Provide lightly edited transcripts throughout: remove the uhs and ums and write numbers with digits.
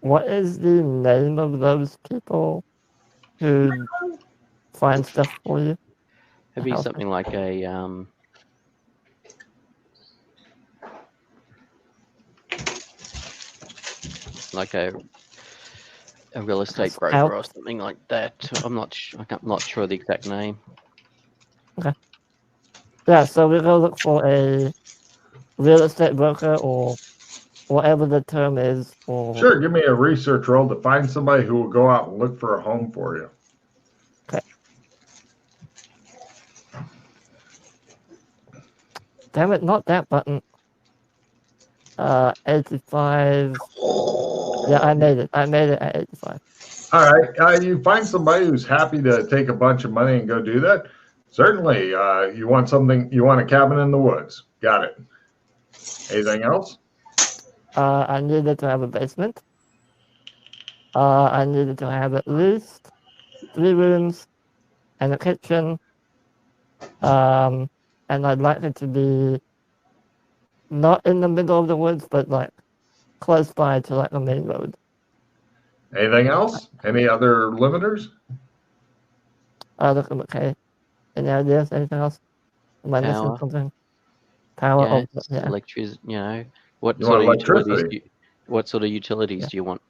What is the name of those people who find stuff for you? It'd be something like a real estate broker or something like that. I'm not sure the exact name. Okay. Yeah, so we're gonna look for a real estate broker or whatever the term is. Sure, give me a research roll to find somebody who will go out and look for a home for you. Okay. Damn it, not that button. 85. Yeah, I made it. I made it at 85. All right. You find somebody who's happy to take a bunch of money and go do that? Certainly. You want something, you want a cabin in the woods. Got it. Anything else? I needed to have a basement. I needed to have at least 3 rooms and a kitchen. And I'd like it to be not in the middle of the woods, but like close by to like a main road. Anything else? Any other limiters? Look, okay. Any ideas? Anything else? Am I missing something? Power. Yeah. Electricity. You know, what You sort want of utilities? electricity? Do you want?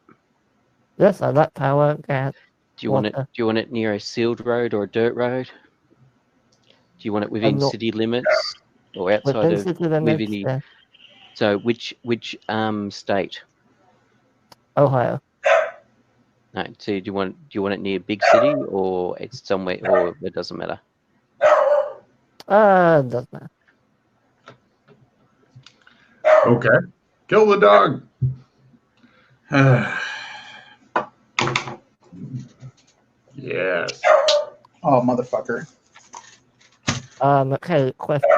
Yes, I like power, gas. Do you want it? Do you want it near a sealed road or a dirt road? Do you want it within city limits or outside of city limits, within the? So which state? Ohio. No. So do you want it near a big city or it's somewhere or it doesn't matter? It doesn't matter. Okay. Kill the dog. Yes. Oh, motherfucker. Okay, question.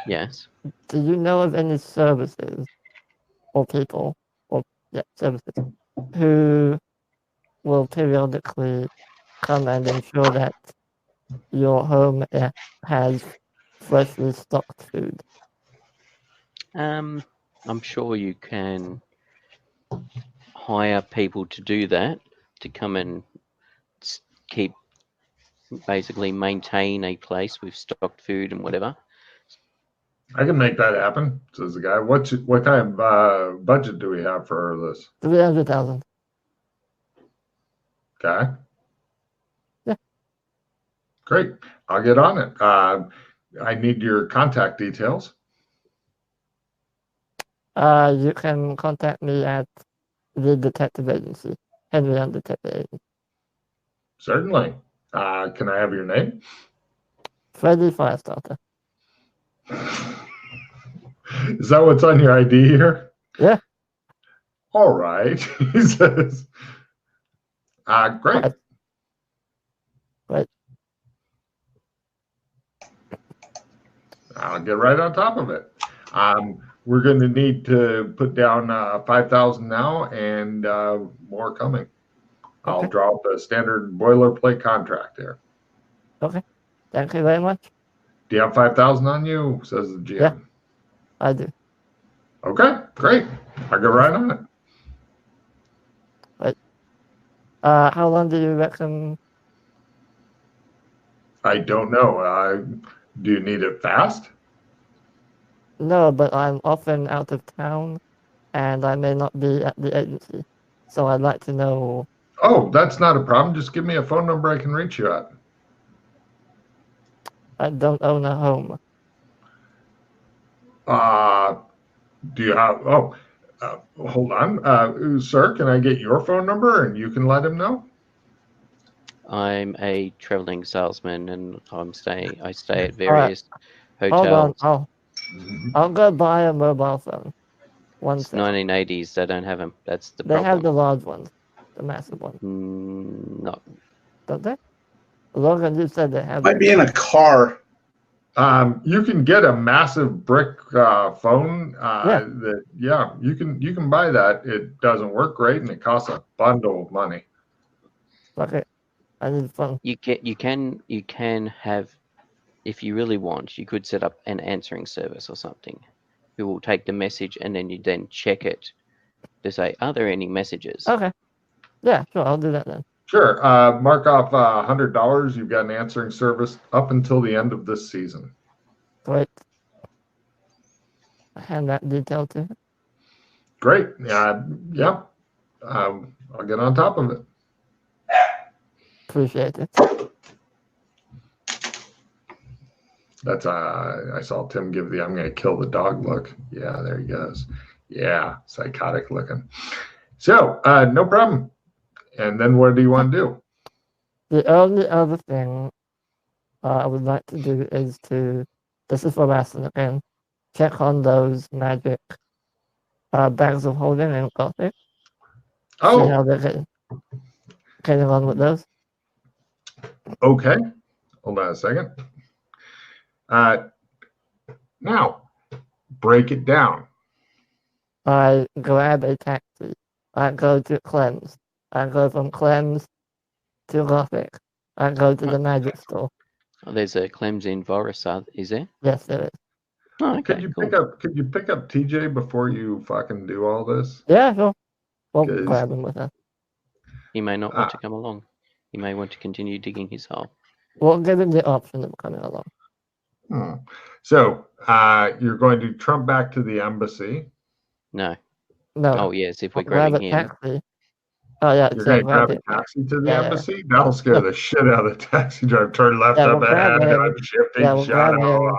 Yes. Do you know of any services or people, services, who will periodically come and ensure that your home has freshly stocked food? I'm sure you can hire people to do that, to come and basically maintain a place with stocked food and whatever. I can make that happen, says the guy. What kind of budget do we have for this? 300,000. Okay. Yeah. Great. I'll get on it. I need your contact details. You can contact me at the detective agency, Henry and Detective Agency. Certainly. Can I have your name? Freddy Firestarter. Is that what's on your ID here? Yeah. All right. He says, great. Right. I'll get right on top of it. We're going to need to put down 5,000 now and more coming. Okay. I'll draw up the standard boilerplate contract here. Okay. Thank you very much. Do you have 5,000 on you? Says the GM. Yeah, I do. Okay, great. I'll go right on it. Right. How long do you reckon? I don't know. Do you need it fast? No, but I'm often out of town and I may not be at the agency. So I'd like to know. Oh, that's not a problem. Just give me a phone number I can reach you at. I don't own a home. Do you have, hold on. Sir, can I get your phone number and you can let him know? I'm a traveling salesman and I stay at various hotels. Hold on. I'll go buy a mobile phone. It's 1980s. They don't have them. That's the problem. They have the large ones, the massive ones. No. Don't they? Logan, you said they have. Might be in a car. You can get a massive brick phone. You can buy that. It doesn't work great and it costs a bundle of money. Okay, I need a phone. You can have, if you really want, you could set up an answering service or something, who will take the message and then you check it to say, are there any messages? Okay. Yeah, sure. I'll do that then. Sure. Mark off $100. You've got an answering service up until the end of this season. Great. I hand that detail to him. Great. Yeah. I'll get on top of it. Appreciate it. That's I saw Tim give the I'm going to kill the dog look. Yeah, there he goes. Yeah, psychotic looking. So, no problem. And then what do you want to do? The only other thing I would like to do is this is for Aston again, check on those magic bags of holding in Gothic. See how they're getting on with those. Okay. Hold on a second. Now, break it down. I grab a taxi. I go to Clem's. I go from Clem's to Gothic. I go to the magic store. Oh, there's a Clem's in Voris, is there? Yes, there is. Oh, okay. Could you pick up TJ before you fucking do all this? Yeah, sure. We'll grab him with us. He may not want to come along. He may want to continue digging his hole. We'll give him the option of coming along. So, you're going to trump back to the embassy. No. No. Oh, yes, if we're grab grabbing a him. taxi. Oh, yeah. You're going to grab a taxi to the embassy? That'll scare the shit out of the taxi driver. Turn left up ahead. I'm shifting shadow.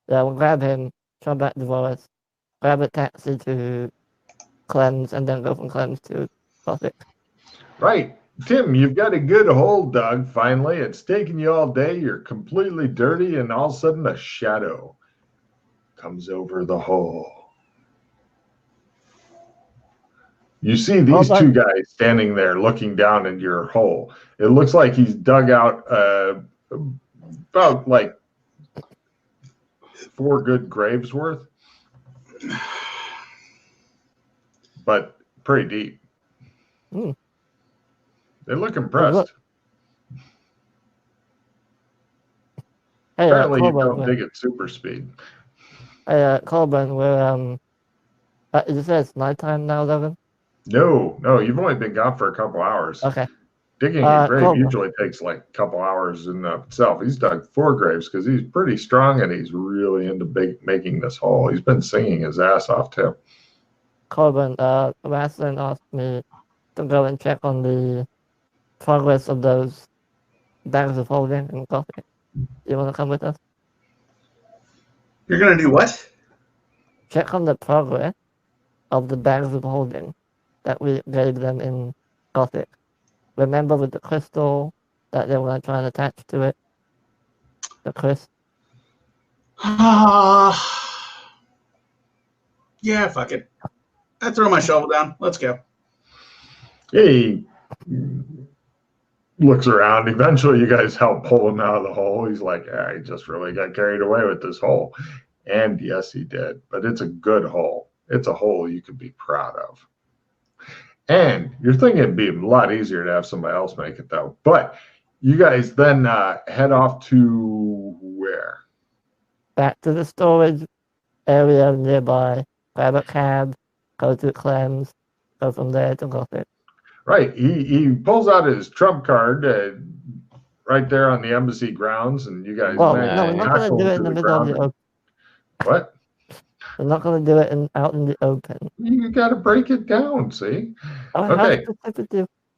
Yeah, we'll grab him, trump back to Voris, grab a taxi to Clem's, and then go from Clem's to Gothic. Right. Tim, you've got a good hole dug, finally. It's taken you all day. You're completely dirty, and all of a sudden a shadow comes over the hole. You see these two guys standing there looking down at your hole. It looks like he's dug out about like 4 good graves worth, but pretty deep. They look impressed. Hey, apparently you don't dig at super speed. Hey, Colburn, we're you said it's nighttime now, Logan? No, you've only been gone for a couple hours. Okay. Digging a grave usually takes like a couple hours in itself. He's dug 4 graves because he's pretty strong and he's really into making this hole. He's been singing his ass off too. Colburn, Rasslin asked me to go and check on the progress of those bags of holding in Gothic. You want to come with us? You're going to do what? Check on the progress of the bags of holding that we gave them in Gothic. Remember with the crystal that they were trying to attach to it? The crystal? Yeah, fuck it. I throw my shovel down. Let's go. He looks around. Eventually, you guys help pull him out of the hole. He's like, I just really got carried away with this hole. And yes, he did. But it's a good hole. It's a hole you could be proud of. And you're thinking it'd be a lot easier to have somebody else make it, though. But you guys then head off to where? Back to the storage area nearby. Grab a cab, go to Clem's, go from there to Gothic. Right. He pulls out his trump card right there on the embassy grounds, and you guys. Well, no, we're not going to do it in the middle of the open. What? We're not going to do it out in the open. You got to break it down, see? Okay.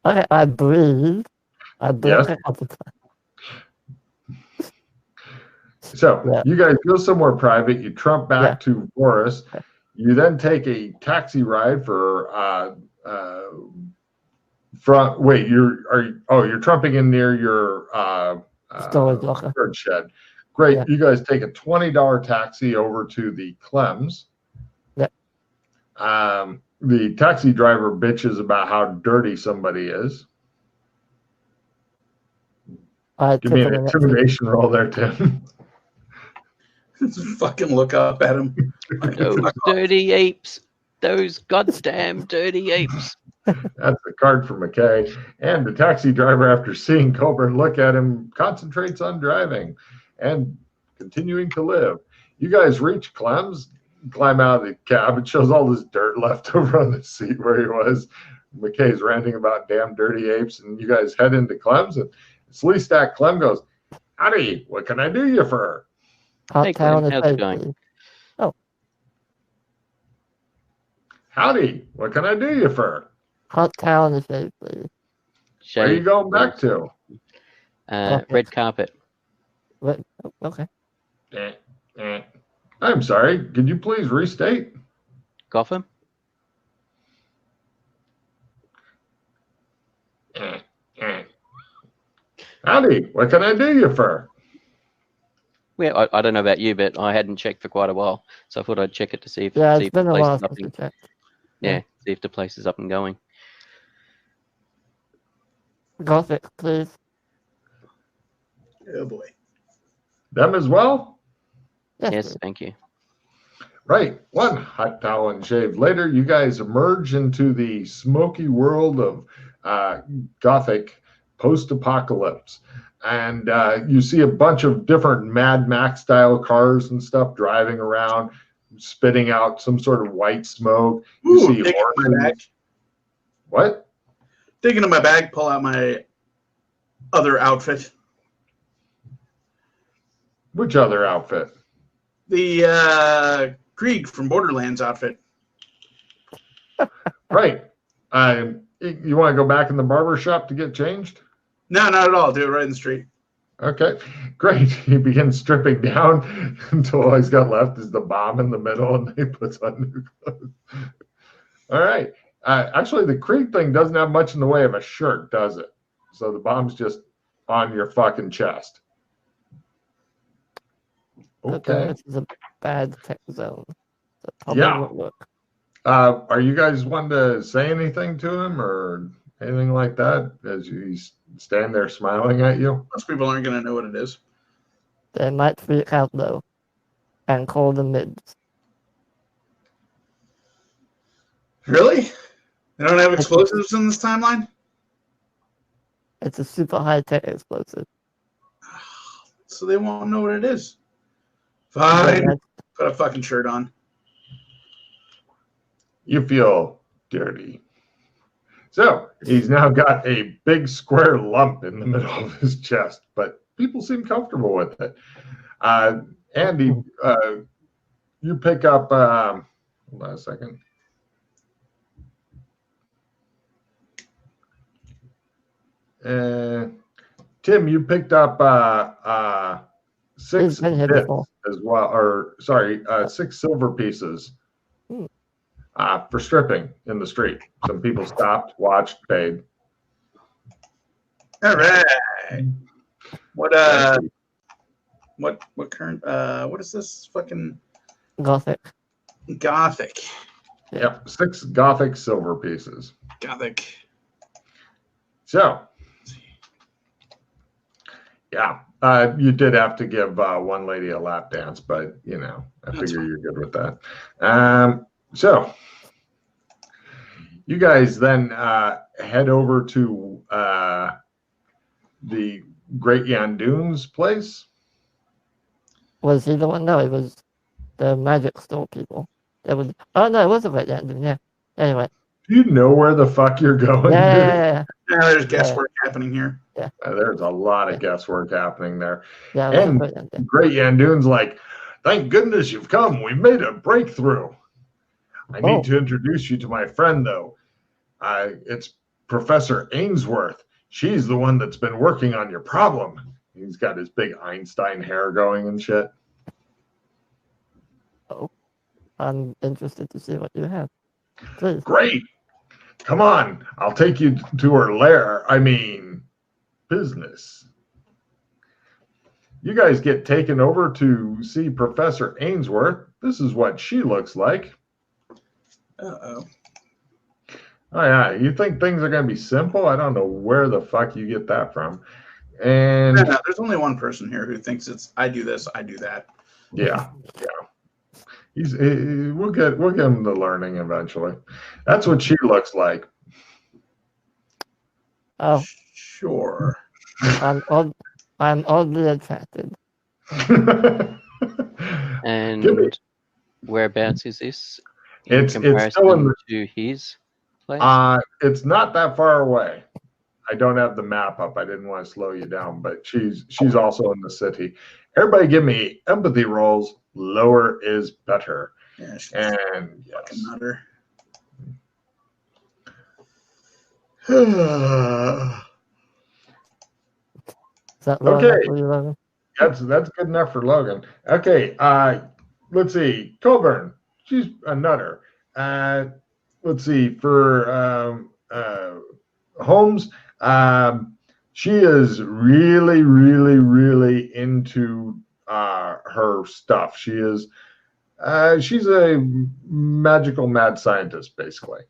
Okay, I breathe. I breathe a couple times. So you guys go somewhere private. You trump back to Voris. Okay. You then take a taxi ride for you're trumping in near your storage locker shed. Great. You guys take a $20 taxi over to the Clem's. Yep. The taxi driver bitches about how dirty somebody is. Give me an intimidation roll there, Tim. Fucking look up at him. Those dirty apes. Those goddamn dirty apes. That's the card for McKay. And the taxi driver, after seeing Colburn look at him, concentrates on driving and continuing to live. You guys reach Clem's. climb out of the cab. It shows all this dirt left over on the seat where he was. McKay's ranting about damn dirty apes, and you guys head into Clem's, and Sleestack Clem goes, "Howdy, what can I do you for?" Hot Hey, towel Glenn, and how's a it shave, going? please. "Howdy, what can I do you for?" Hot towel and a shave, please. Where are you Shave, going back please. to? Red carpet. What? Oh, okay. I'm sorry, could you please restate? Gotham? Howdy, what can I do you for? Well, I don't know about you, but I hadn't checked for quite a while, so I thought I'd check it to see if, Yeah, see it's if the been a place while is up since we and checked. yeah, see if the place is up and going. Gothic, please. Oh boy. Them as well? Yes, please. thank you. Right. One hot towel and shave later, you guys emerge into the smoky world of Gothic post-apocalypse. And you see a bunch of different Mad Max style cars and stuff driving around, spitting out some sort of white smoke. You Ooh, see taking my bag. horses. What? Digging in my bag, pull out my other outfit. Which other outfit? The Krieg from Borderlands outfit. Right. You want to go back in the barber shop to get changed? No, not at all. Do it right in the street. Okay, great. He begins stripping down until all he's got left is the bomb in the middle, and he puts on new clothes. All right. Actually, the Krieg thing doesn't have much in the way of a shirt, does it? So the bomb's just on your fucking chest. Okay. This is a bad tech zone. So probably Yeah. won't work. Are you guys wanting to say anything to him or anything like that as you stand there smiling at you? Most people aren't going to know what it is. They might freak out though, and call the mids. Really? They don't have explosives in this timeline? It's a super high tech explosive. So they won't know what it is. Fine. That's- Put a fucking shirt on. You feel dirty. So he's now got a big square lump in the middle of his chest, but people seem comfortable with it. Andy, you pick up, hold on a second. Tim, you picked up 6 He's been here bits before. as well, or sorry, 6 silver pieces for stripping in the street. Some people stopped, watched, paid. All right. What current what is this fucking Gothic. Gothic? Yep, 6 Gothic silver pieces. Gothic. So, yeah, you did have to give one lady a lap dance, but you know, I figure you're good with that. So, you guys then head over to the Great Yandoon's place. Was he the one? No, it was the magic store people. That was. Oh no, it was a Great Yandoon. Yeah. Anyway. Do you know where the fuck you're going? Yeah. Yeah, there's guesswork happening here. Yeah. There's a lot of guesswork happening there. Yeah. And Great Yandoon's like, thank goodness you've come. We made a breakthrough. I need to introduce you to my friend, though. It's Professor Ainsworth. She's the one that's been working on your problem. He's got his big Einstein hair going and shit. Oh, I'm interested to see what you have. Please. Great. Come on. I'll take you to her lair. I mean, business. You guys get taken over to see Professor Ainsworth. This is what she looks like. Uh-oh. Oh, yeah. You think things are going to be simple? I don't know where the fuck you get that from. And No, there's only one person here who thinks it's I do this, I do that. yeah. We'll get him the learning eventually. That's what she looks like. Oh, Sure. I'm oddly attracted. And Give Whereabouts is this in It's comparison still in to his place? it's not that far away. I don't have the map up. I didn't want to slow you down, but she's also in the city. Everybody give me empathy rolls. Lower is better. Yeah, she's And fucking yes. nutter. Is that low Okay. enough for you, Logan? That's good enough for Logan. Okay, let's see. Colburn, she's a nutter. Let's see for Holmes. She is really, really, really into her stuff. She's a magical mad scientist, basically.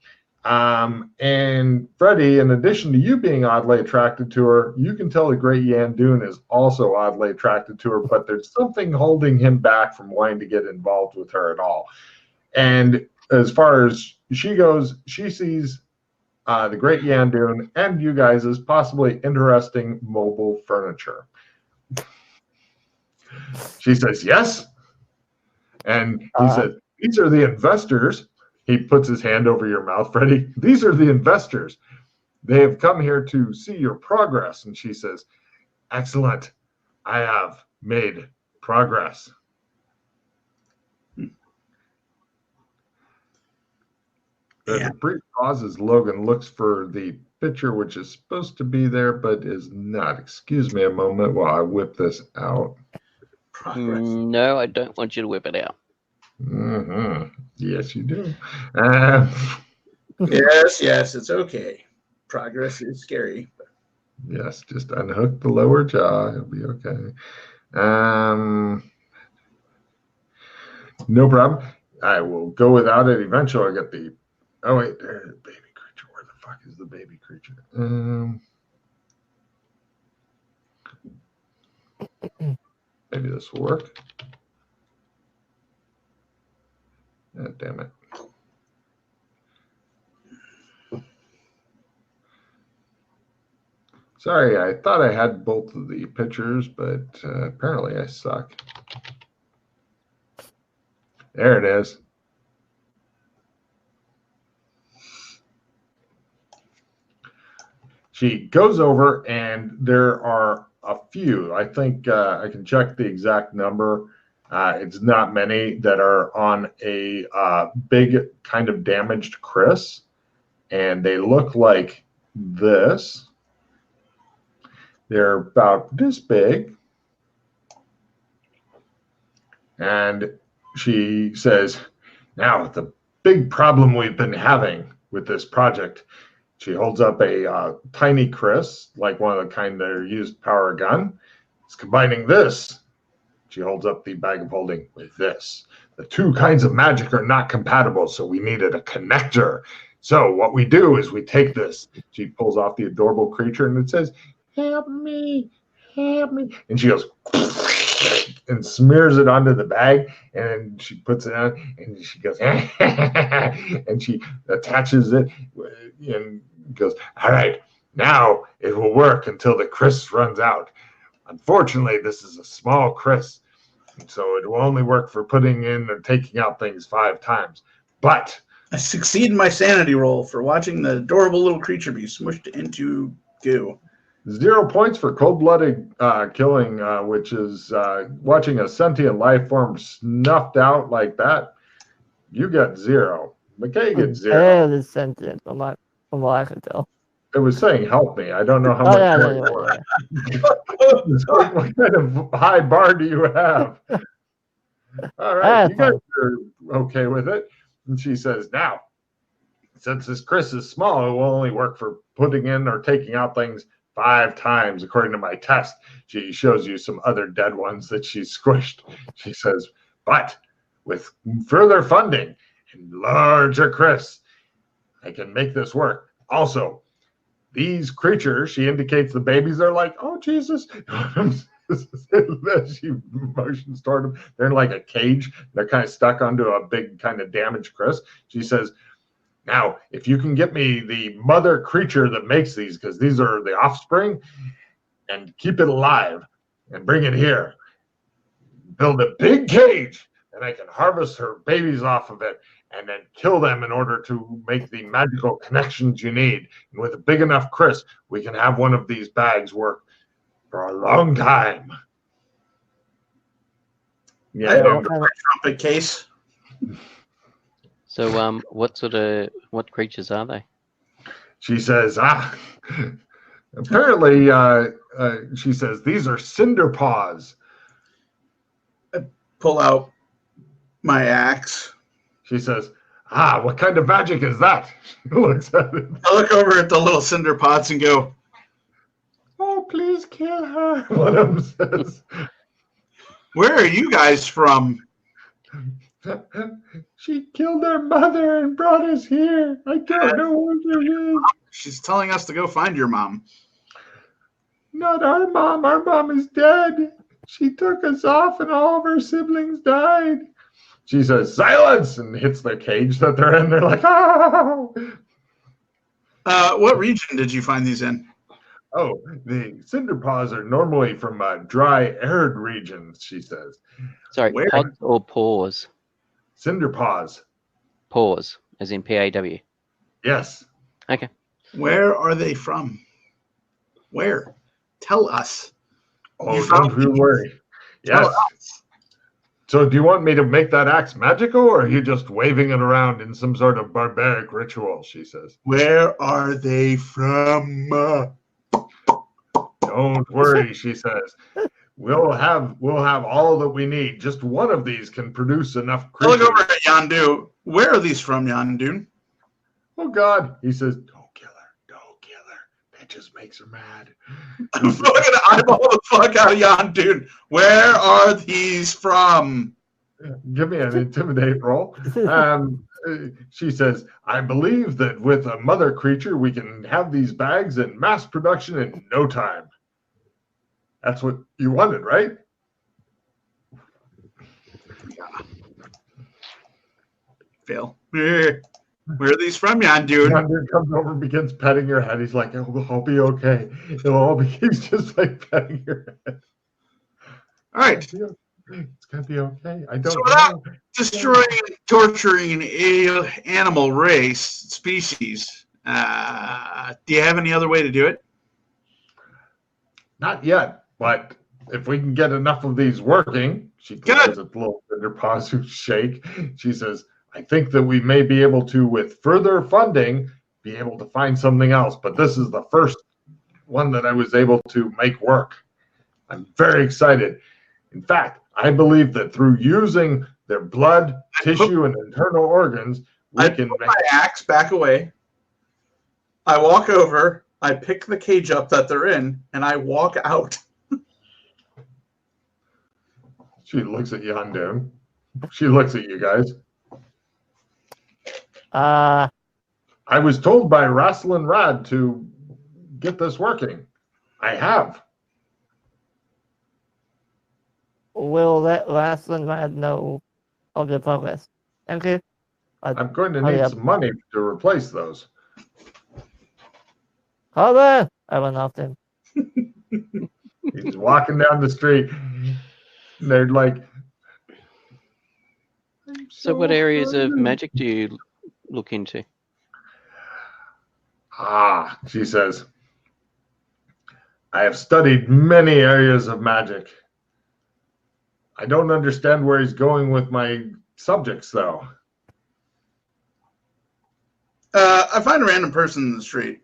And Freddie, in addition to you being oddly attracted to her, you can tell the Great Yandoon is also oddly attracted to her, but there's something holding him back from wanting to get involved with her at all. And as far as she goes, she sees the Great Yandoon and you guys as possibly interesting mobile furniture. She says, yes. And he says, these are the investors. He puts his hand over your mouth, Freddie. These are the investors. They have come here to see your progress. And she says, excellent. I have made progress. There's a brief pause as Logan looks for the picture, which is supposed to be there, but is not. Excuse me a moment while I whip this out. Progress. No, I don't want you to whip it out. Mm-hmm. Yes, you do. Yes, it's okay. Progress is scary. Yes, just unhook the lower jaw. It'll be okay. No problem. I will go without it. Eventually, I'll get the. Oh wait, there's the baby creature. Where the fuck is the baby creature? Maybe this will work. Oh, damn it. Sorry, I thought I had both of the pictures, but apparently I suck. There it is. She goes over, and there are a few. I think I can check the exact number. It's not many that are on a big kind of damaged Chris, and they look like this. They're about this big. And she says, now, the big problem we've been having with this project, she holds up a tiny Chris, like one of the kind that are used power gun. It's combining this. She holds up the bag of holding with this. The two kinds of magic are not compatible, so we needed a connector. So what we do is we take this. She pulls off the adorable creature, and it says, help me, help me. And she goes, and smears it onto the bag, and she puts it on, and she goes, and she attaches it, and goes, all right, now it will work until the Chris runs out. Unfortunately, this is a small Chris, so it will only work for putting in or taking out things 5 times. But I succeed in my sanity roll for watching the adorable little creature be smushed into goo. 0 points for cold-blooded killing, which is watching a sentient life form snuffed out like that. You got 0. McKay gets 0. Barely is sentient, from what I can tell. It was saying help me. I don't know how Oh, much yeah, more yeah, you want. yeah. What kind of high bar do you have? All right, you guys are okay with it. And she says, now, since this Chris is small, it will only work for putting in or taking out things 5 times, according to my test. She shows you some other dead ones that she squished. She says, but with further funding and larger Chris, I can make this work. Also, these creatures, she indicates the babies, are like, oh, Jesus. She motions toward them. They're in like a cage. They're kind of stuck onto a big kind of damaged Chris. She says, now, if you can get me the mother creature that makes these, because these are the offspring, and keep it alive and bring it here, build a big cage and I can harvest her babies off of it and then kill them in order to make the magical connections you need. And with a big enough crisp, we can have one of these bags work for a long time. I opened my trumpet case. So, what creatures are they? She says, apparently, she says, these are cinder paws. Pull out my axe. She says, what kind of magic is that? She looks at it. I look over at the little cinder pots and go, oh, please kill her. One of them says, where are you guys from? she killed our mother and brought us here. I don't know what it is. She's telling us to go find your mom. Not our mom. Our mom is dead. She took us off and all of her siblings died. She says, silence, and hits their cage that they're in. They're like, oh. What region did you find these in? Oh, the cinder paws are normally from dry, arid regions, she says. Sorry, Where? pods or paws? Cinder paws. Paws, as in P-A-W. Yes. Okay. Where are they from? Where? Tell us. Oh, don't you worry. Yes. So do you want me to make that axe magical, or are you just waving it around in some sort of barbaric ritual, she says. Where are they from? Don't worry, she says. We'll have all that we need. Just one of these can produce enough I look creatures. over at Yandu. Where are these from, Yandu? Oh, God. He says, don't kill her. Don't kill her. That just makes her mad. I'm going to eyeball the fuck out of Yandu. Where are these from? Give me an intimidate roll. She says, I believe that with a mother creature, we can have these bags in mass production in no time. That's what you wanted, right? Fail. Where are these from, Yandu? Yandu comes over and begins petting your head. He's like, I'll be okay. He's just like petting your head. All right. It's going to be okay. I don't So without know. destroying and torturing an animal race, species, do you have any other way to do it? Not yet, but if we can get enough of these working, she glares at the little cinder paws who shake. She says, I think that we may be able to, with further funding, be able to find something else. But this is the first one that I was able to make work. I'm very excited. In fact, I believe that through using their blood, tissue, and internal organs, we can put my axe back away. I walk over, I pick the cage up that they're in, and I walk out. She looks at Yandu. She looks at you guys. I was told by Rasslin Rad to get this working. I have. We'll let Rasslin Rad know of the progress. Thank you. I'm going to need some money to replace those. Hold on. I went off him. He's walking down the street. And they're like. So what areas of magic do you look into? She says, I have studied many areas of magic. I don't understand where he's going with my subjects, though. I find a random person in the street.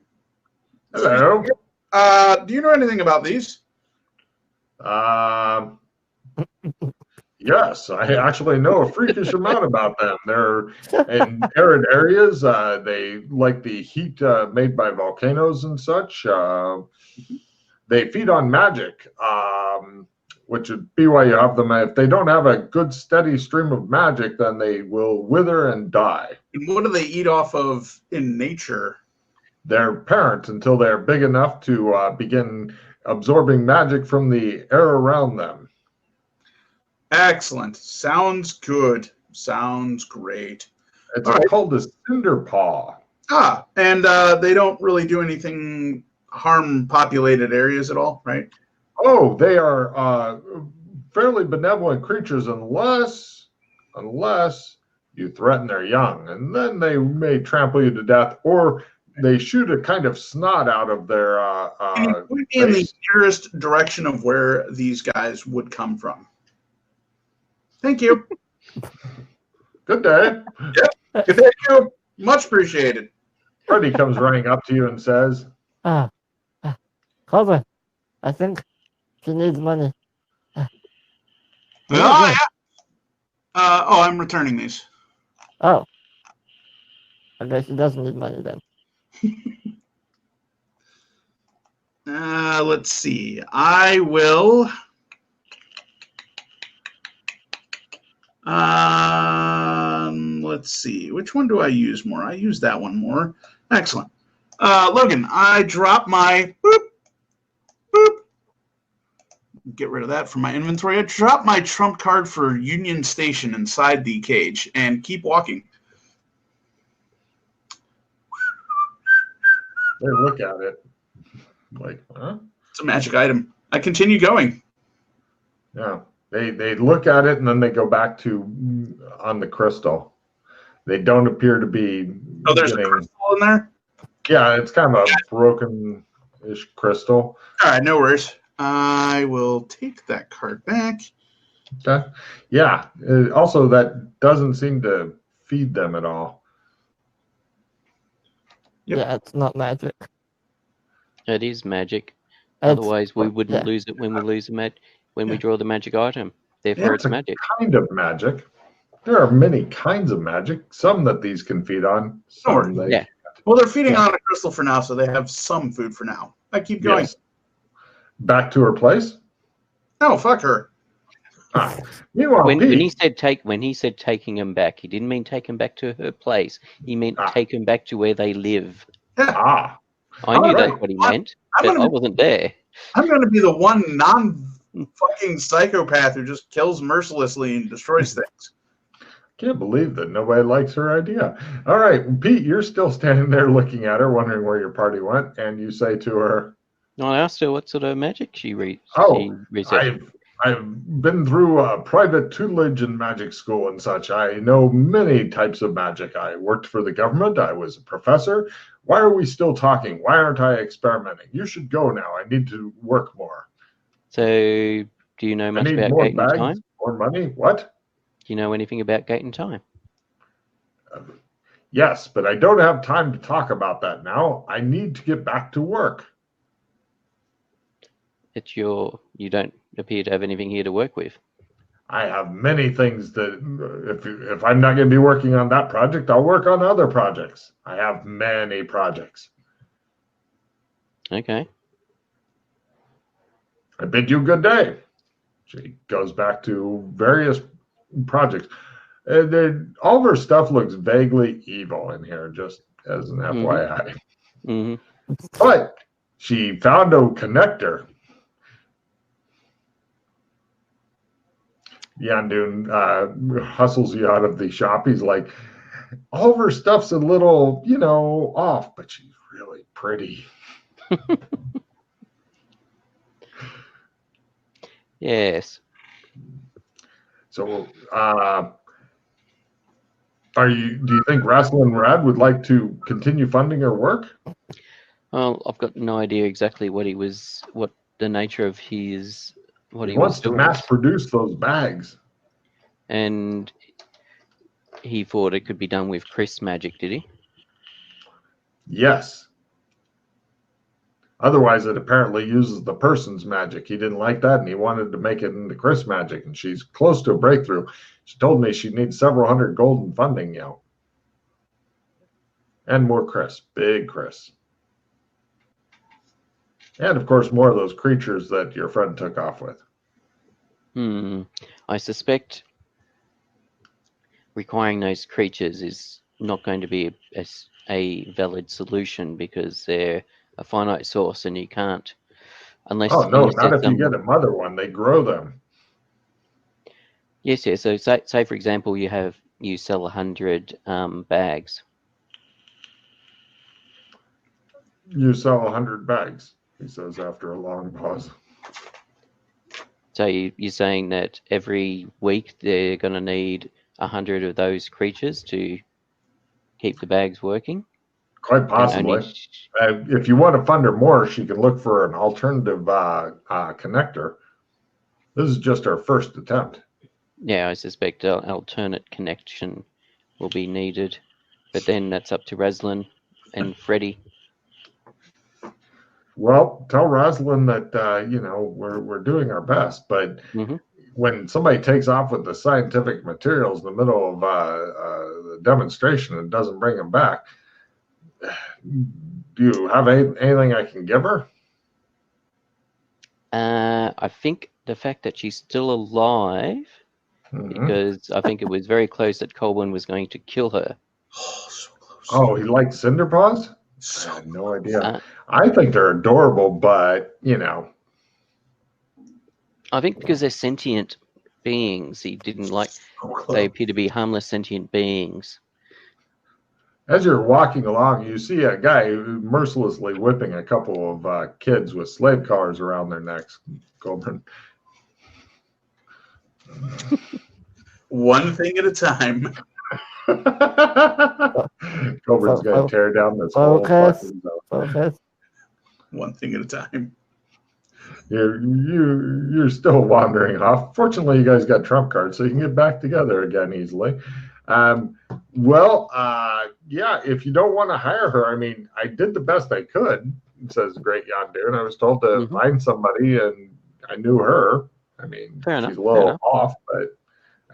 Hello. Do you know anything about these? Yes, I actually know a freakish amount about them. They're in arid areas. They like the heat made by volcanoes and such. They feed on magic, which would be why you have them. If they don't have a good steady stream of magic, then they will wither and die. And what do they eat off of in nature? Their parents until they're big enough to begin absorbing magic from the air around them. Excellent. Sounds good. Sounds great. It's called a cinder paw. And they don't really do anything harm populated areas at all, right? Oh, they are fairly benevolent creatures unless unless you threaten their young, and then they may trample you to death, or they shoot a kind of snot out of their Can you point me in the face. nearest direction of where these guys would come from? Thank you. Good day. Thank you. Much appreciated. Freddy comes running up to you and says, Clover, I think she needs money. Yeah. I'm returning these. Oh. I guess she doesn't need money then. Let's see. I will. Let's see. Which one do I use more? I use that one more. Excellent. Logan, I drop my boop. Get rid of that from my inventory. I drop my trump card for Union Station inside the cage and keep walking. they look at it like, huh? It's a magic item. I continue going. Yeah. They look at it and then they go back to on the crystal. They don't appear to be. Oh, there's a crystal in there? Yeah, it's kind of a broken-ish crystal. All right, no worries. I will take that card back. Okay. Yeah. Also, that doesn't seem to feed them at all. Yep. Yeah, it's not magic. It is magic. It's- Otherwise, we wouldn't yeah. lose it when we lose the when we draw the magic item. Therefore, Yeah, it's magic. Kind of magic. There are many kinds of magic. Some that these can feed on. Some they. Yeah. Well, they're feeding on a crystal for now, so they have some food for now. I keep going. Yes. Back to her place. No, fuck her. Meanwhile, When Pete, he said taking him back, he didn't mean take him back to her place. He meant Ah. take him back to where they live. ah, I knew Alright. that's what he meant, I'm but gonna I wasn't there. I'm going to be the one non-fucking psychopath who just kills mercilessly and destroys things. can't believe that nobody likes her idea. All right, Pete, you're still standing there looking at her, wondering where your party went, and you say to her, I asked her what sort of magic she "Oh, researched. I've been through a private tutelage in magic school and such. I know many types of magic. I worked for the government. I was a professor. Why are we still talking? Why aren't I experimenting? You should go now. I need to work more. So, do you know I much need about more Gate and bags, Time? more money. What? Do you know anything about Gate and Time? Yes, but I don't have time to talk about that now. I need to get back to work. You don't appear to have anything here to work with. I have many things that if I'm not going to be working on that project, I'll work on other projects. I have many projects. Okay. I bid you good day. She goes back to various projects. All of her stuff looks vaguely evil in here, just as an FYI. Mm-hmm. But she found a connector. Yandun hustles you out of the shop. He's like, all of her stuff's a little, off, but she's really pretty. Yes. So, do you think Rassel and Rad would like to continue funding her work? Well, I've got no idea exactly what the nature of He wants to mass produce those bags. And he thought it could be done with Chris magic, did he? Yes. Otherwise, it apparently uses the person's magic. He didn't like that, and he wanted to make it into Chris magic, and she's close to a breakthrough. She told me she needs several hundred gold in funding, And more Chris, big Chris. And, of course, more of those creatures that your friend took off with. I suspect requiring those creatures is not going to be a valid solution because they're a finite source and you can't unless not if you get a mother one. They grow them. Yes. So say for example you sell 100 bags. You sell 100 bags, he says after a long pause. So you're saying that every week they're going to need 100 of those creatures to keep the bags working? Quite And possibly. only If you want to fund her more, she can look for an alternative connector. This is just our first attempt. yeah, I suspect an alternate connection will be needed, but then that's up to Raslin and Freddie. Well, tell Rosalind that we're doing our best, but Mhm. when somebody takes off with the scientific materials in the middle of the demonstration and doesn't bring them back, do you have anything I can give her? I think the fact that she's still alive, Mhm. because I think it was very close that Colwyn was going to kill her. Oh, so close. Oh, he likes cinder paws? I So had no idea. Uh, I think they're adorable, but I think because they're sentient beings, he didn't like. so They close. appear to be harmless sentient beings. As you're walking along, you see a guy mercilessly whipping a couple of kids with slave collars around their necks. Goldman. one thing at a time. Coburn's going to tear down this whole Focus. fucking zone. Focus. One thing at a time. You're still wandering off. Fortunately, you guys got trump cards, so you can get back together again easily. Yeah, if you don't want to hire her, I mean, I did the best I could, says Great Yondu, and I was told to find somebody, and I knew her. I mean, Fair she's enough, a fair little enough. off, but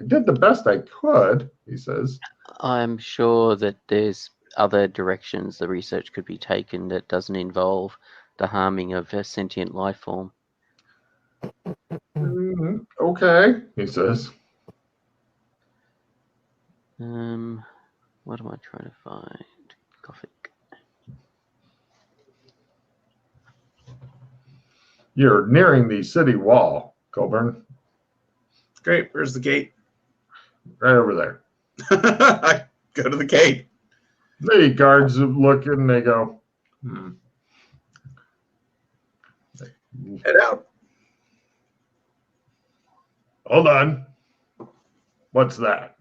I did the best I could, he says. I'm sure that there's other directions the research could be taken that doesn't involve the harming of a sentient life form. Okay, he says. What am I trying to find? Gothic. You're nearing the city wall, Colburn. Great. Where's the gate? Right over there. I go to the gate. The guards look and they go, Head out. Hold on. What's that?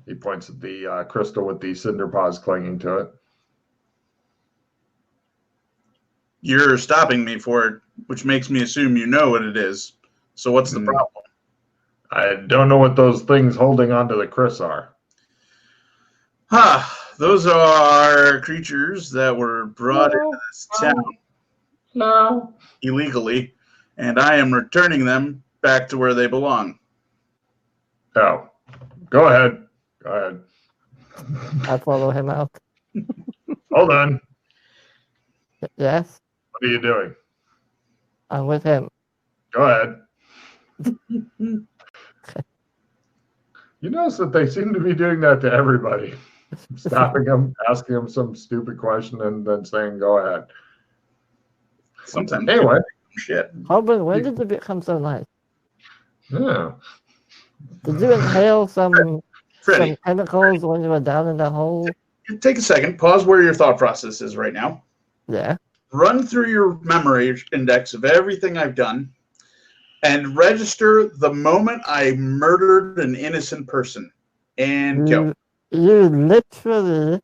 He points at the crystal with the cinder paws clinging to it. You're stopping me for it, which makes me assume you know what it is. So what's the problem? I don't know what those things holding onto the Chris are. Those are creatures that were brought into this town illegally, and I am returning them back to where they belong. Oh, go ahead. Go ahead. I follow him out. Hold on. Yes, What are you doing? I'm with him. Go ahead. You notice that they seem to be doing that to everybody. Stopping them, asking them some stupid question, and then saying, go ahead. Sometimes Anyway. shit. Colburn, when did you become so nice? Yeah. Did you inhale some Freddie, chemicals when you were down in that hole? take a second. Pause where your thought process is right now. Yeah. Run through your memory index of everything I've done and register the moment I murdered an innocent person and killed. You literally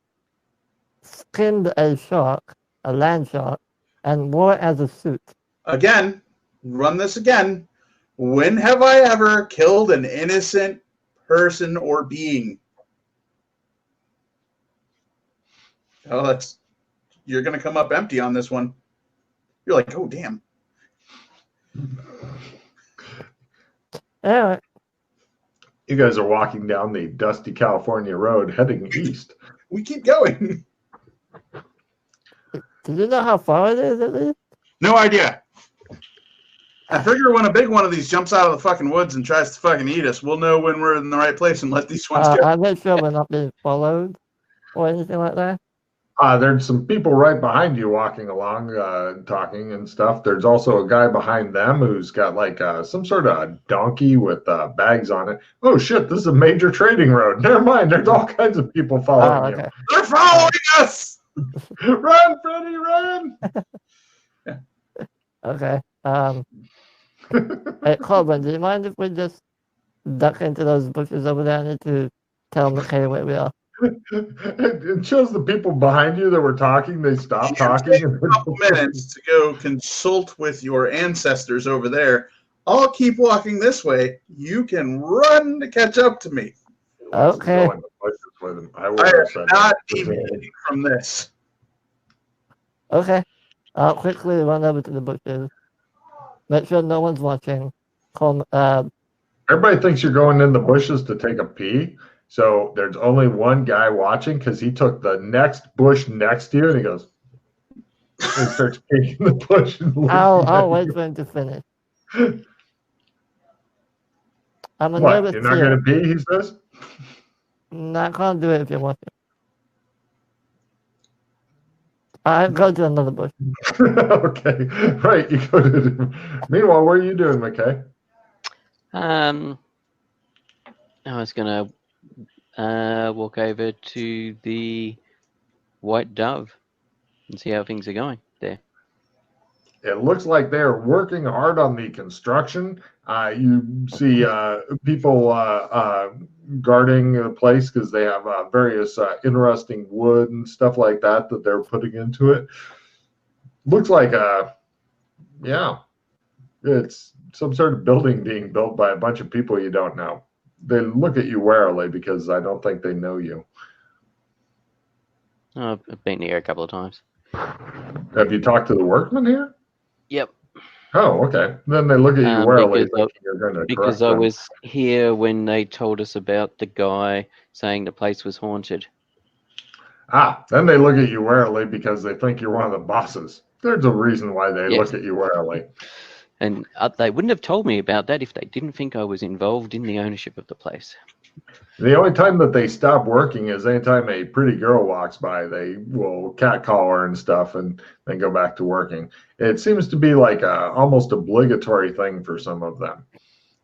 skinned a shark, a land shark, and wore it as a suit. Again, run this again. When have I ever killed an innocent person or being? Oh, you're going to come up empty on this one. You're like, oh, damn. Anyway. You guys are walking down the dusty California road heading east. We keep going. Do you know how far it is at least? No idea. I figure when a big one of these jumps out of the fucking woods and tries to fucking eat us, we'll know when we're in the right place and let these ones go. I make sure we're not being followed or anything like that. There's some people right behind you walking along, talking and stuff. There's also a guy behind them who's got like some sort of donkey with bags on it. Oh shit, this is a major trading road. Never mind, there's all kinds of people following you. They're following us! Run, Freddy, run! Okay. Hey, Colburn, do you mind if we just duck into those bushes over there? I need to tell McKay where we are. It shows the people behind you that were talking, they stopped talking. Take a couple minutes to go consult with your ancestors over there. I'll keep walking this way. You can run to catch up to me. Okay. I I will am send not it. deviating from this. Okay. I'll quickly run over to the bushes. Make sure no one's watching. Call, Everybody thinks you're going in the bushes to take a pee. So there's only one guy watching because he took the next bush next to you and he goes, and he starts peeing in the bush. And I'll wait for him to finish. I'm a What? nervous You're not going to pee, he says? No, I can't do it if you want to. I'll go to another bush. Okay. Right. You go to. Meanwhile, what are you doing, McKay? I was gonna walk over to the White Dove and see how things are going there. It looks like they are working hard on the construction. You see people guarding the place because they have various interesting wood and stuff like that they're putting into it. Looks like, yeah, it's some sort of building being built by a bunch of people you don't know. They look at you warily because I don't think they know you. I've been here a couple of times. Have you talked to the workmen here? Yep. Oh, okay. Then they look at you warily, because thinking you're going to Because correct I them. was here when they told us about the guy saying the place was haunted. Then they look at you warily because they think you're one of the bosses. There's a reason why they Yes. look at you warily. And they wouldn't have told me about that if they didn't think I was involved in the ownership of the place. The only time that they stop working is anytime a pretty girl walks by. They will catcall her and stuff and then go back to working. It seems to be like a almost obligatory thing for some of them.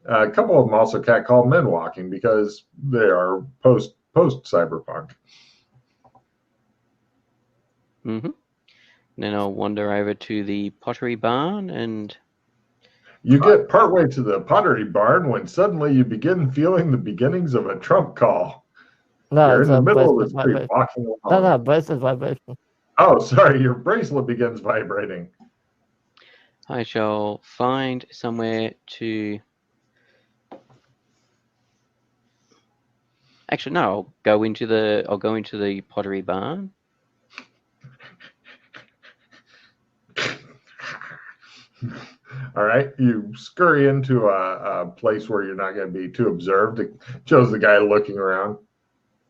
A couple of them also catcall men walking because they are post cyberpunk. Mm-hmm. Then I'll wander over to the pottery barn and... You get partway to the pottery barn when suddenly you begin feeling the beginnings of a Trump call. No, You're it's in the a middle of the bracelet street vibration. walking along. No, bracelet vibration. Oh, sorry, your bracelet begins vibrating. I shall find somewhere to... Actually, no, I'll go into the pottery barn. All right, you scurry into a place where you're not going to be too observed. It shows the guy looking around.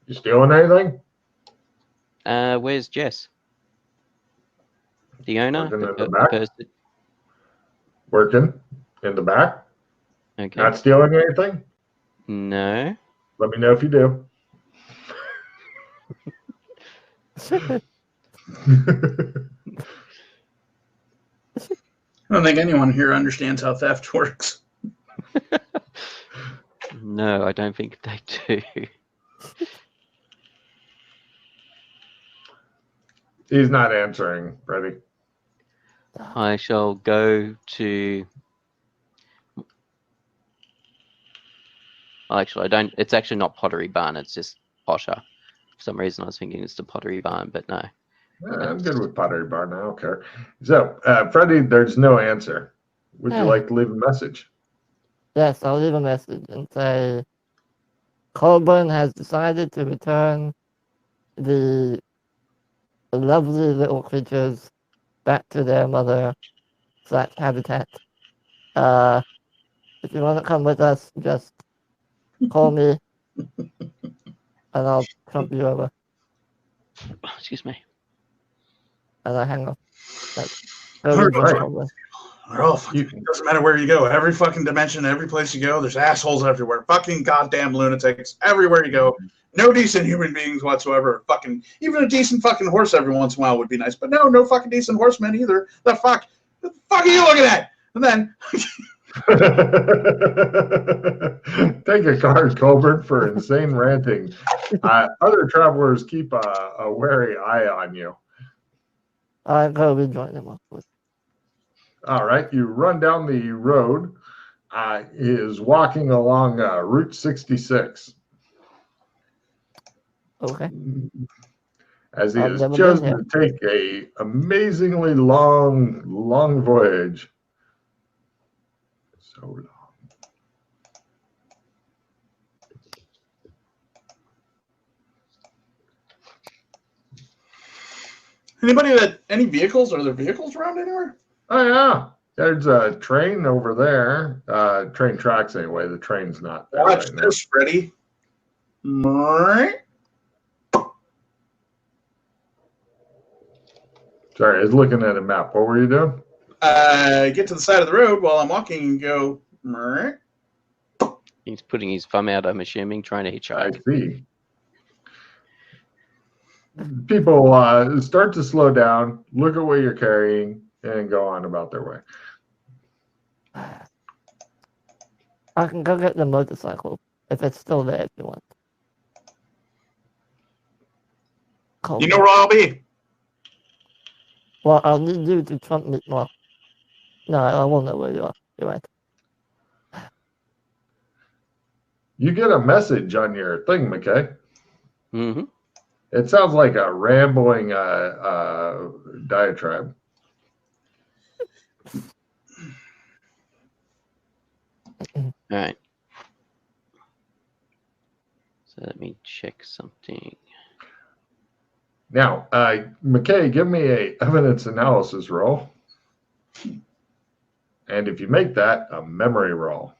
You stealing anything? Where's Jess? The owner? Working in the The back. person? Working in the back. Okay. Not stealing anything? No. Let me know if you do. I don't think anyone here understands how theft works. No, I don't think they do. He's not answering, Freddie. I shall go to... Actually, I don't... It's actually not pottery barn, it's just potter. For some reason I was thinking it's the pottery barn, but no. I'm good with pottery barn. I don't care. So, Freddie, there's no answer. Would you like to leave a message? Yes, I'll leave a message and say Colburn has decided to return the lovely little creatures back to their mother/habitat. If you want to come with us, just call me and I'll trump you over. Excuse me. And I hang up. Right. Colburn. They're all fucking, it doesn't matter where you go. Every fucking dimension, every place you go, there's assholes everywhere. Fucking goddamn lunatics everywhere you go. No decent human beings whatsoever. Fucking even a decent fucking horse every once in a while would be nice. But no fucking decent horsemen either. The fuck are you looking at? And then take a card, Colbert, for insane ranting. Other travelers keep a wary eye on you. I'll go rejoin them. All right, you run down the road. He is walking along Route 66. Okay. As he I've has never been chosen here. to take a amazingly long voyage. So long. Any vehicles? Are there vehicles around anywhere? Oh yeah, there's a train over there. Train tracks anyway. The train's not there Watch right now. this, Freddy. Sorry, I was looking at a map. What were you doing? Get to the side of the road while I'm walking and go. He's putting his thumb out, I'm assuming, trying to I hitchhike. see. People start to slow down, look at what you're carrying, and go on about their way. I can go get the motorcycle if it's still there if you want. Call You me. know where I'll be. Well, I'll need you to trump me. Well, no, I won't know where you are. You're right. You get a message on your thing, McKay. Mm-hmm. It sounds like a rambling diatribe. All right. So let me check something. Now, McKay, give me a evidence analysis roll. And if you make that, a memory roll.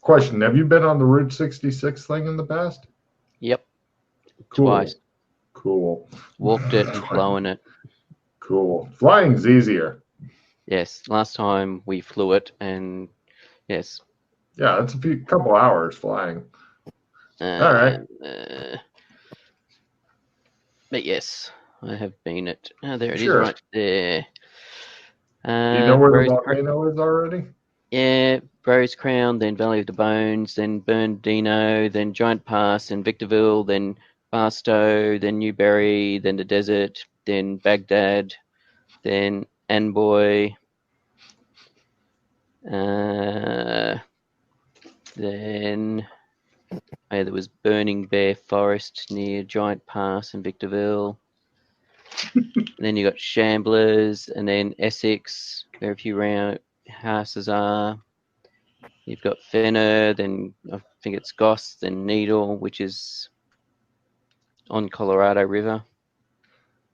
Question, have you been on the Route 66 thing in the past? Yep. Cool. Twice. Cool. Walked it and flown it. Cool. Flying's easier. Yes. Last time we flew it, and yes. Yeah, it's a couple hours flying. All right. But yes, I have been it. Oh, there it is, Sure. right there. Do you know where the Rose volcano is already? Yeah, Rose Crown, then Valley of the Bones, then Bernardino, then Giant Pass, then Victorville, then Barstow, then Newberry, then the desert, then Baghdad, then Anboy, then there was Burning Bear Forest near Giant Pass in Victorville. And then you got Shamblers, and then Essex, where a few round houses are. You've got Fenner, then I think it's Goss, then Needle, which is on Colorado River.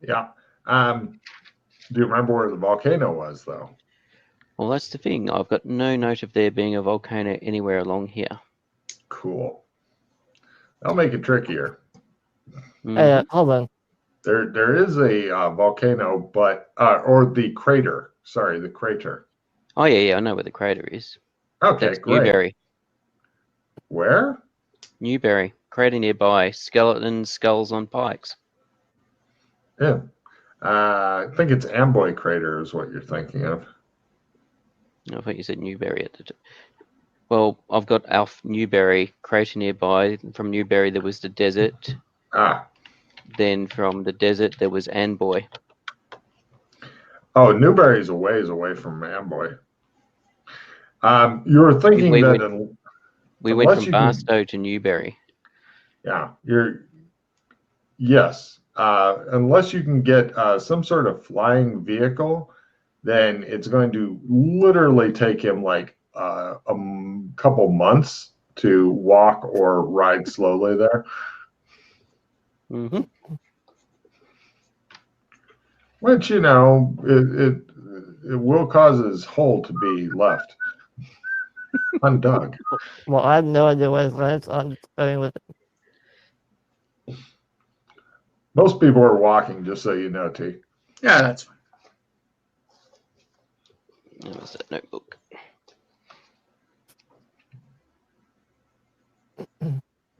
Yeah. Do you remember where the volcano was, though? Well, that's the thing. I've got no note of there being a volcano anywhere along here. Cool. That'll make it trickier. Mhm. Hey, hold on. There is a volcano, but or the crater. Sorry, the crater. Oh, yeah, I know where the crater is. Okay, That's great. Newberry. Where? Newberry. Crater nearby. Skeletons, skulls on pikes. Yeah. I think it's Amboy Crater is what you're thinking of. I thought you said Newberry at the time. Well, I've got Alf Newberry crater nearby. From Newberry, there was the desert. Ah. Then from the desert, there was Anboy. Oh, Newberry's a ways away from Amboy. You were thinking We that went unless from you can- Barstow to Newberry. Yeah, yes. Unless you can get some sort of flying vehicle, then it's going to literally take him like a couple months to walk or ride slowly there. Mm-hmm. Which, you know, it will cause his hole to be left undug. Well, I have no idea where it's going, so I'm going with it. Most people are walking, just so you know, T. Yeah, that's fine. That was that notebook.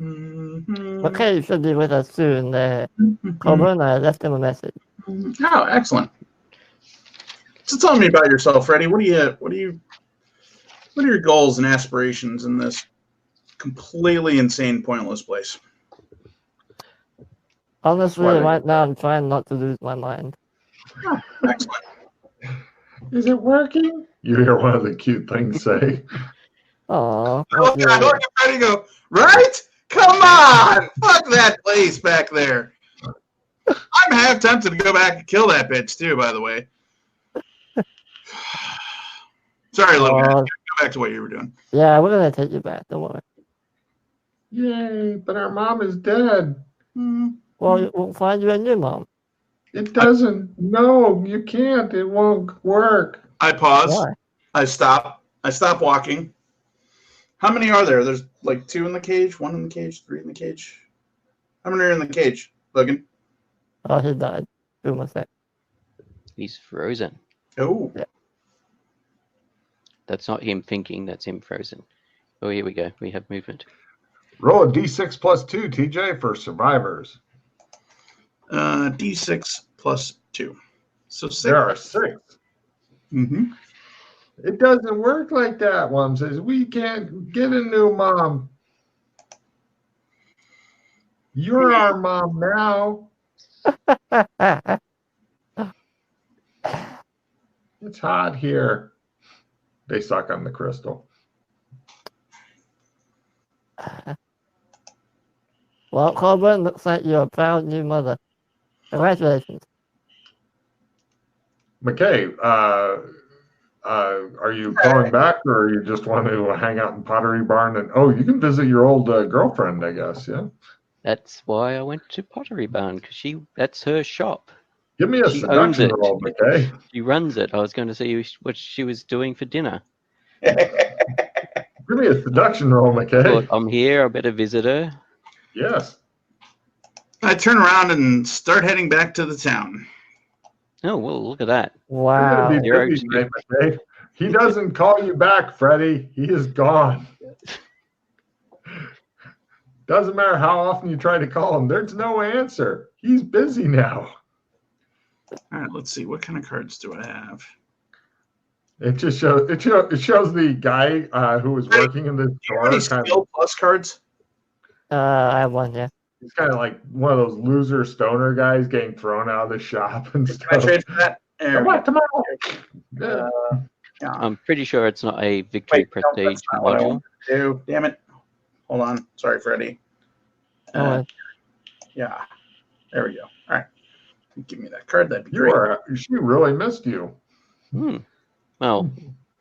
Okay, you should be with us soon. Colburn, I left him a message. Oh, excellent. So tell me about yourself, Freddie. What are your goals and aspirations in this completely insane, pointless place? Honestly, What? right now I'm trying not to lose my mind. Oh, excellent. Is it working? You hear one of the cute things say. Aww. I look at Freddie and go, right? Come on! Fuck that place back there. I'm half tempted to go back and kill that bitch, too, by the way. Sorry, Logan. Go back to what you were doing. Yeah, we're going to take you back. Don't worry. Yay, but our mom is dead. Well, we'll find you a new mom. It doesn't. No, you can't. It won't work. I pause. Why? I stop. I stop walking. How many are there? There's like 2 in the cage, 1 in the cage, 3 in the cage. How many are in the cage, Logan? Oh, he died. Who was that? He's frozen. Oh. Yeah. That's not him thinking, that's him frozen. Oh, here we go. We have movement. Roll a d6 plus 2, TJ, for survivors. D6 plus 2. So 6. There are 6. Mm-hmm. It doesn't work like that. One says, we can't get a new mom. You're our mom now. It's hot here. They suck on the crystal. Well, Corbin, looks like you're a proud new mother. Congratulations. McKay, are you going back, or you just want to hang out in Pottery Barn? And you can visit your old girlfriend, I guess. Yeah. That's why I went to Pottery Barn, because that's her shop. Give me a She owns seduction it. roll, McKay. She runs it. I was going to see what she was doing for dinner. Give me a seduction roll, McKay. Thought, I'm here. I better visit her. Yes. I turn around and start heading back to the town. Oh, well, look at that. Wow. You're gonna be busy tonight, McKay. He doesn't call you back, Freddie. He is gone. Doesn't matter how often you try to call him. There's no answer. He's busy now. All right, let's see. What kind of cards do I have? It just shows. It shows the guy who was working in the store. Any skill plus cards? I have one, yeah. He's kind of like one of those loser stoner guys getting thrown out of the shop and Can I stuff. trade for that? Come on. Yeah. Yeah. I'm pretty sure it's not a victory Wait, no, prestige that's not what I module. wanted to do. Damn it. Hold on. Sorry, Freddie. Yeah. There we go. All right. Give me that card. That'd be great. She really missed you. Well,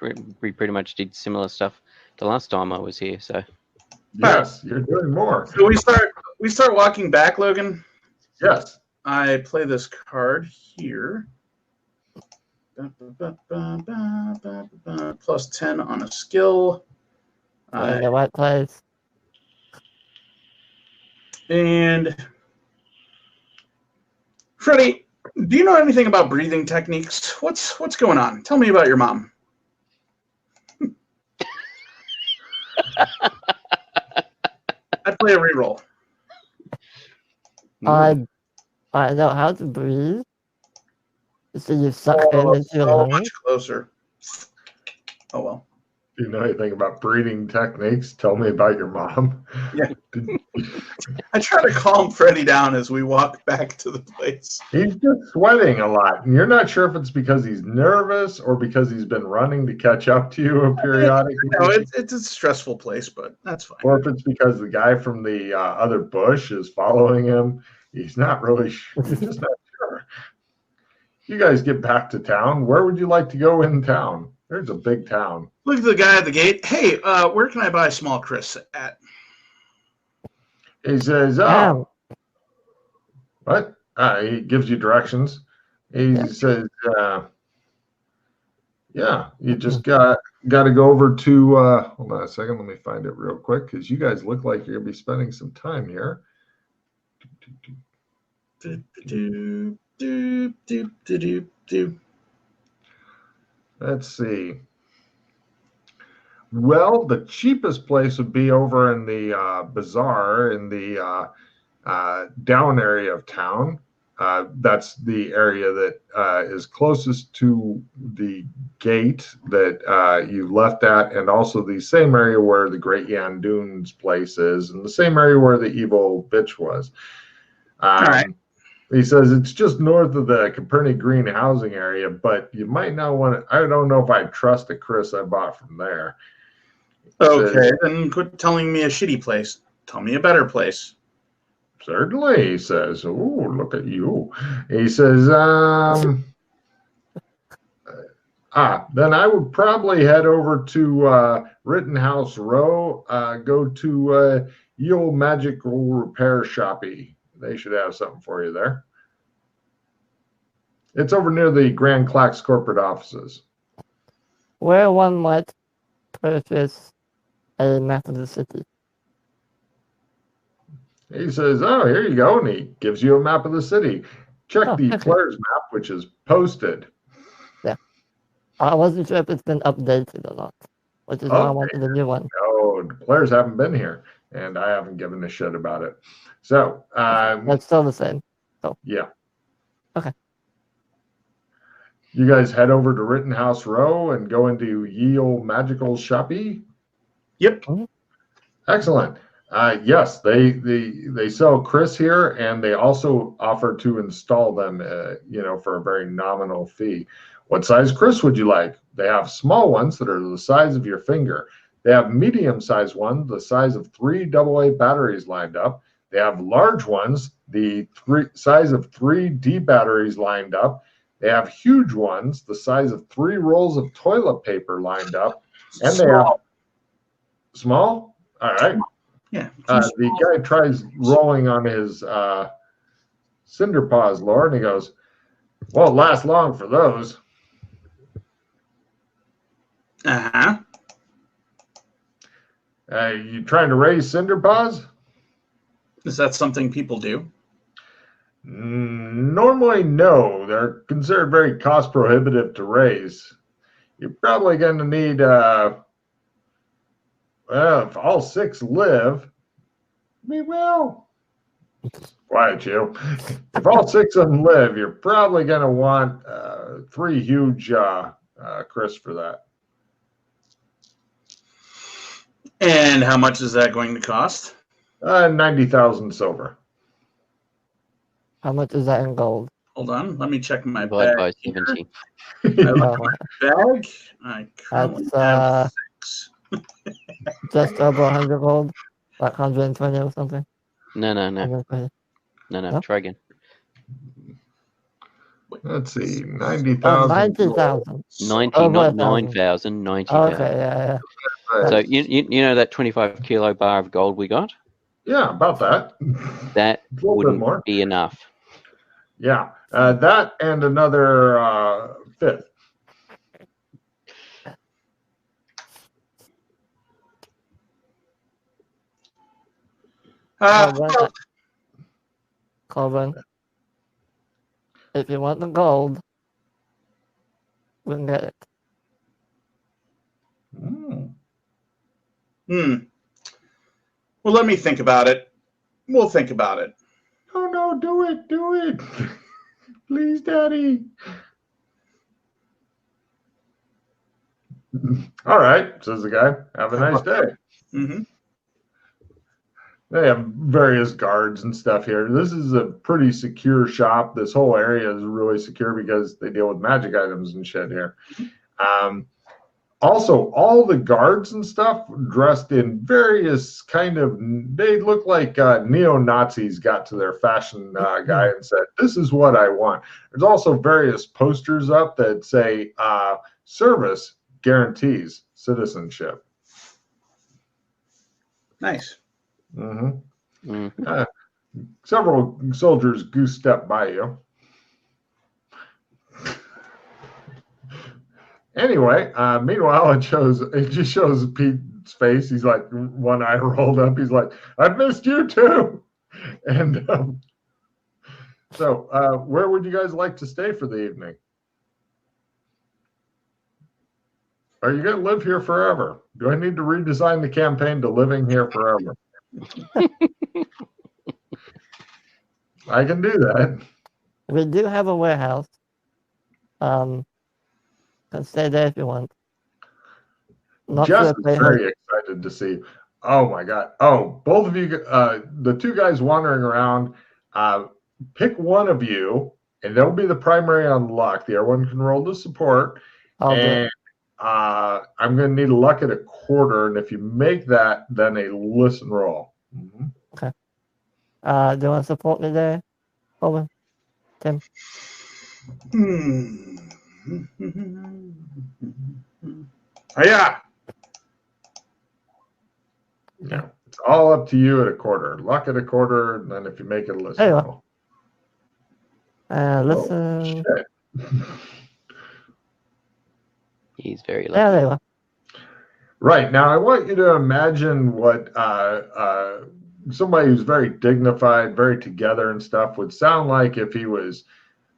we pretty much did similar stuff the last time I was here, so. Yes, you're doing more. So we start walking back, Logan. Yes. I play this card here. Plus 10 on a skill. In the right place. And Freddie, do you know anything about breathing techniques? What's going on? Tell me about your mom. I play a reroll. I know how to breathe. So you suck in into your so lungs. much closer. Oh well. Do you know anything about breathing techniques? Tell me about your mom. Yeah. I try to calm Freddie down as we walk back to the place. He's just sweating a lot. And you're not sure if it's because he's nervous or because he's been running to catch up to you periodically. No, it's a stressful place, but that's fine. Or if it's because the guy from the other bush is following him. He's not really sure. He's just not sure. You guys get back to town. Where would you like to go in town? There's a big town. Look at the guy at the gate. Hey, where can I buy small Chris at? He says, Ow. What? He gives you directions. He says, yeah, you just got to go over to, hold on a second. Let me find it real quick because you guys look like you're going to be spending some time here. Let's see. Well, the cheapest place would be over in the bazaar in the down area of town. That's the area that is closest to the gate that you left at, and also the same area where the Great Yandoon's place is, and the same area where the evil bitch was. All right. He says it's just north of the Copernic Green housing area, but you might not want to. I don't know if I trust the Chris I bought from there. Okay, then quit telling me a shitty place. Tell me a better place. Certainly, he says. Oh, look at you. He says, then I would probably head over to Rittenhouse Row, go to Ye Olde Magical Repair Shoppy. They should have something for you there. It's over near the Grand Clacks corporate offices. Where one might purchase a map of the city. He says, oh, here you go. And he gives you a map of the city. Check the okay. player's map, which is posted. Yeah. I wasn't sure if it's been updated or not, which is why I wanted a new one. No, the players haven't been here, and I haven't given a shit about it. So, that's still the same. So. Yeah. Okay. You guys head over to Rittenhouse Row and go into Ye Olde Magical Shoppy? Yep. Mm-hmm. Excellent. Yes, they sell Chris here, and they also offer to install them, for a very nominal fee. What size Chris would you like? They have small ones that are the size of your finger. They have medium-sized ones, the size of 3 AA batteries lined up. They have large ones, the size of 3 D batteries lined up. They have huge ones, the size of 3 rolls of toilet paper lined up. And they have small? All right. Yeah. The guy tries rolling on his cinder paws, Laura, and he goes, won't last long for those. Uh-huh. You trying to raise cinder paws? Is that something people do? Normally, no. They're considered very cost prohibitive to raise. You're probably going to need, if all 6 live, we will. Quiet, you. If all 6 of them live, you're probably going to want 3 huge Chris for that. And how much is that going to cost? 90,000 silver. How much is that in gold? Hold on, let me check my Divide bag. by 70. I look at my bag. I currently have 6. Just over 100 gold, like 120 or something. No. 120. No, try again. Let's see, 90,000. 90,000. 90, not 9,000, 90,000. Okay, yeah. So you know that 25 kilo bar of gold we got? Yeah, about that. That A little bit wouldn't more. be enough. Yeah, that and another 5th. Colvin, if you want the gold, we can get it. Well, let me think about it. We'll think about it. Oh, no, do it. Please, Daddy. All right, says the guy. Have a nice day. Mm-hmm. They have various guards and stuff here. This is a pretty secure shop. This whole area is really secure because they deal with magic items and shit here. Also, all the guards and stuff dressed in various they look like neo-Nazis got to their fashion guy and said, this is what I want. There's also various posters up that say, service guarantees citizenship. Nice. Mm-hmm. Several soldiers goose step by you. Anyway, meanwhile, it just shows Pete's face. He's like, one eye rolled up. He's like, I've missed you too. And so where would you guys like to stay for the evening? Are you going to live here forever? Do I need to redesign the campaign to living here forever? I can do that. We do have a warehouse. Can stay there if you want. Jess is very excited to see. Oh my God. Oh, both of you, the 2 guys wandering around, pick one of you, and they'll be the primary on luck. The other one can roll to support. I'm going to need a luck at a quarter, and if you make that, then a listen roll. Mhm. Do you want to support me there, Owen? Tim? Oh, yeah. Yeah, it's all up to you at a quarter. Luck at a quarter, and then if you make it a list There you are. roll. Listen. Shit. He's very Yeah, lucky. there you are. Right. Now, I want you to imagine what somebody who's very dignified, very together and stuff would sound like if he was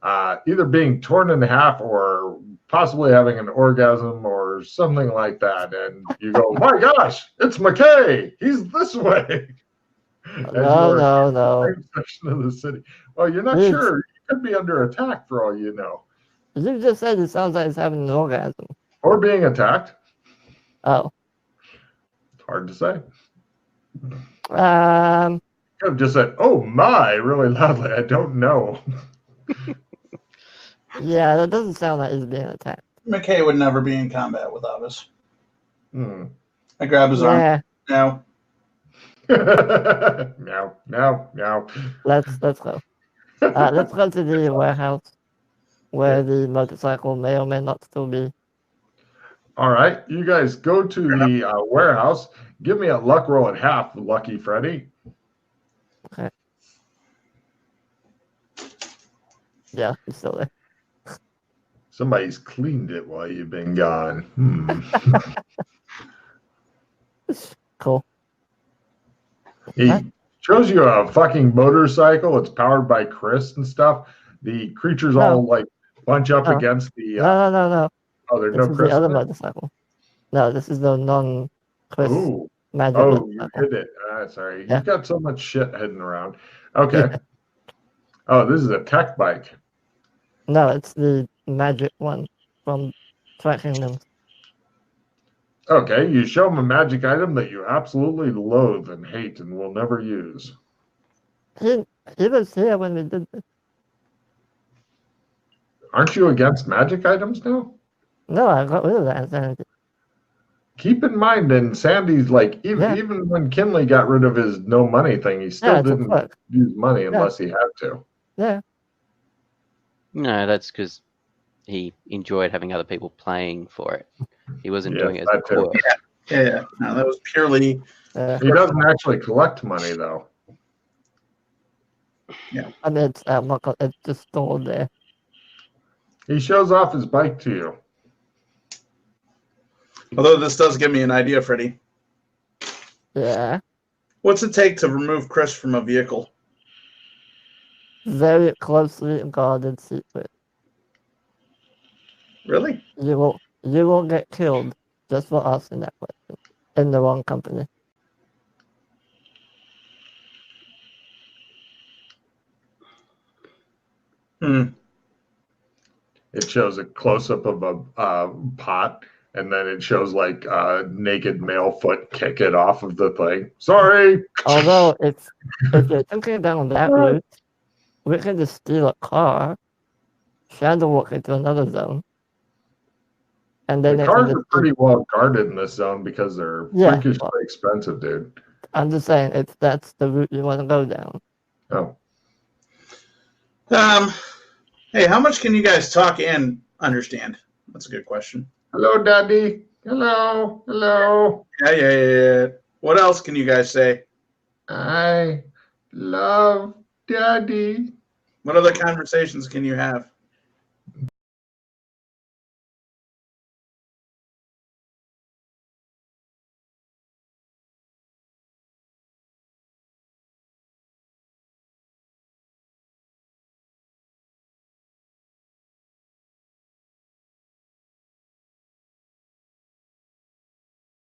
either being torn in half or possibly having an orgasm or something like that. And you go, my gosh, it's McKay. He's this way. As No, you're no, in the no. same section of the city. Well, you're not Dude. sure. You could be under attack for all you know. You just said it sounds like he's having an orgasm. Or being attacked. Oh. It's hard to say. Um. You could have just said, oh my, really loudly. I don't know. Yeah, that doesn't sound like he's being attacked. McKay would never be in combat without us. Hmm. I grab his arm. Yeah, No. Meow. let's go. Let's go to the warehouse where the motorcycle may or may not still be. All right, you guys go to the warehouse. Give me a luck roll at half, Lucky Freddy. Okay. Yeah, he's still there. Somebody's cleaned it while you've been gone. Cool. He Huh? shows you a fucking motorcycle. It's powered by Chris and stuff. The creatures all like bunch up No. against the. No. Oh, there's This no is Chris. the other in it? motorcycle. No, this is the non-Chris Ooh. magic Oh, you motorcycle. hit it. Sorry. Yeah. You've got so much shit heading around. Okay. Oh, this is a tech bike. No, it's the magic one from Twilight Kingdoms. Okay, you show him a magic item that you absolutely loathe and hate and will never use. He was here when we did this. Aren't you against magic items now? No, I got rid of that insanity. Keep in mind, and Sandy's like, Yeah. even when Kinley got rid of his no money thing, he still it's a didn't quirk. use money unless he had to. Yeah. No, that's because he enjoyed having other people playing for it. He wasn't doing it as a that too. quirk. Yeah. No, that was purely. He doesn't actually collect money, though. I mean, it's just stored there. He shows off his bike to you. Although this does give me an idea, Freddie. Yeah. What's it take to remove Chris from a vehicle? Very closely guarded secret. Really? You will get killed just for asking that question in the wrong company. It shows a close-up of a pot, and then it shows like a naked male foot kick it off of the thing. Sorry. Although if you're thinking down that route, we can just steal a car, shadow walk into another zone, and then The they can cars just are pretty well guarded in this zone because they're freakishly expensive, dude. I'm just saying, that's the route you want to go down. Oh. Hey, how much can you guys talk and understand? That's a good question. Hello, Daddy. Hello. Yeah. What else can you guys say? I love Daddy. What other conversations can you have?